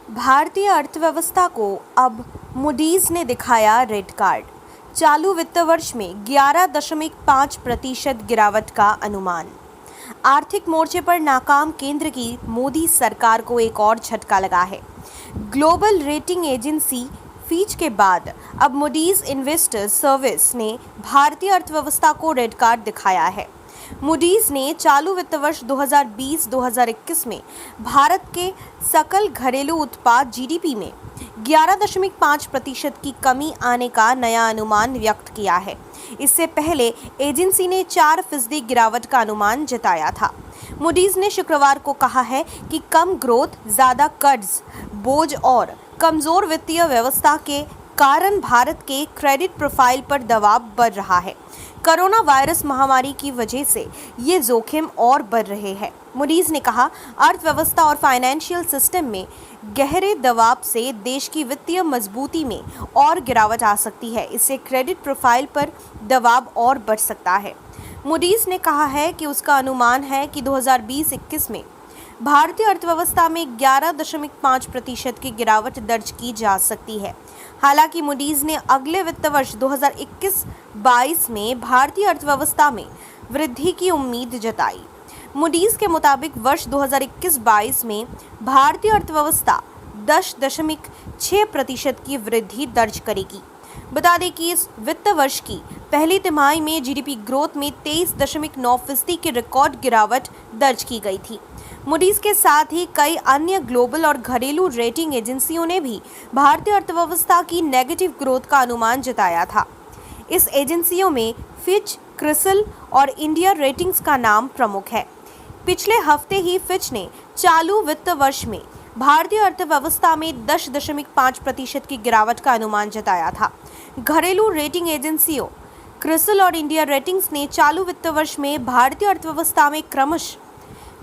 भारतीय अर्थव्यवस्था को अब मूडीज ने दिखाया रेड कार्ड। चालू वित्त वर्ष में 11.5% गिरावट का अनुमान। आर्थिक मोर्चे पर नाकाम केंद्र की मोदी सरकार को एक और झटका लगा है। ग्लोबल रेटिंग एजेंसी फीच के बाद अब मूडीज इन्वेस्टर्स सर्विस ने भारतीय अर्थव्यवस्था को रेड कार्ड दिखाया है। मूडीज ने चालू वित्त वर्ष 2020-2021 में भारत के सकल घरेलू उत्पाद जीडीपी में 11.5% की कमी आने का नया अनुमान व्यक्त किया है। इससे पहले एजेंसी ने 4% गिरावट का अनुमान जताया था। मूडीज ने शुक्रवार को कहा है कि कम ग्रोथ, ज़्यादा कर्ज बोझ और कमज़ोर वित्तीय व्यवस्था के कारण भारत के क्रेडिट प्रोफाइल पर दबाव बढ़ रहा है। कोरोना वायरस महामारी की वजह से ये जोखिम और बढ़ रहे हैं। मूडीज ने कहा, अर्थव्यवस्था और फाइनेंशियल सिस्टम में गहरे दबाव से देश की वित्तीय मजबूती में और गिरावट आ सकती है। इससे क्रेडिट प्रोफाइल पर दबाव और बढ़ सकता है। मूडीज ने कहा है कि उसका अनुमान है कि 2020-21 में भारतीय अर्थव्यवस्था में 11.5% की गिरावट दर्ज की जा सकती है। हालांकि मूडीज ने अगले वित्त वर्ष 2021-22 में भारतीय अर्थव्यवस्था में वृद्धि की उम्मीद जताई। मूडीज के मुताबिक वर्ष 2021-22 में भारतीय अर्थव्यवस्था 10.6% की वृद्धि दर्ज करेगी। बता दें कि इस वित्त वर्ष की पहली तिमाही में जीडीपी ग्रोथ में 23.9% की रिकॉर्ड गिरावट दर्ज की गई थी। मूडीज के साथ ही कई अन्य ग्लोबल और घरेलू रेटिंग एजेंसियों ने भी भारतीय अर्थव्यवस्था की नेगेटिव ग्रोथ का अनुमान जताया था। इस एजेंसियों में फिच, क्रिसिल और इंडिया रेटिंग्स का नाम प्रमुख है। पिछले हफ्ते ही फिच ने चालू वित्त वर्ष में भारतीय अर्थव्यवस्था में 10.5% की गिरावट का अनुमान जताया था। घरेलू रेटिंग एजेंसियों क्रिसिल और इंडिया रेटिंग्स ने चालू वित्त वर्ष में भारतीय अर्थव्यवस्था में क्रमशः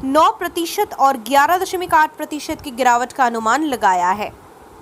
9% और 11.8% की गिरावट का अनुमान लगाया है।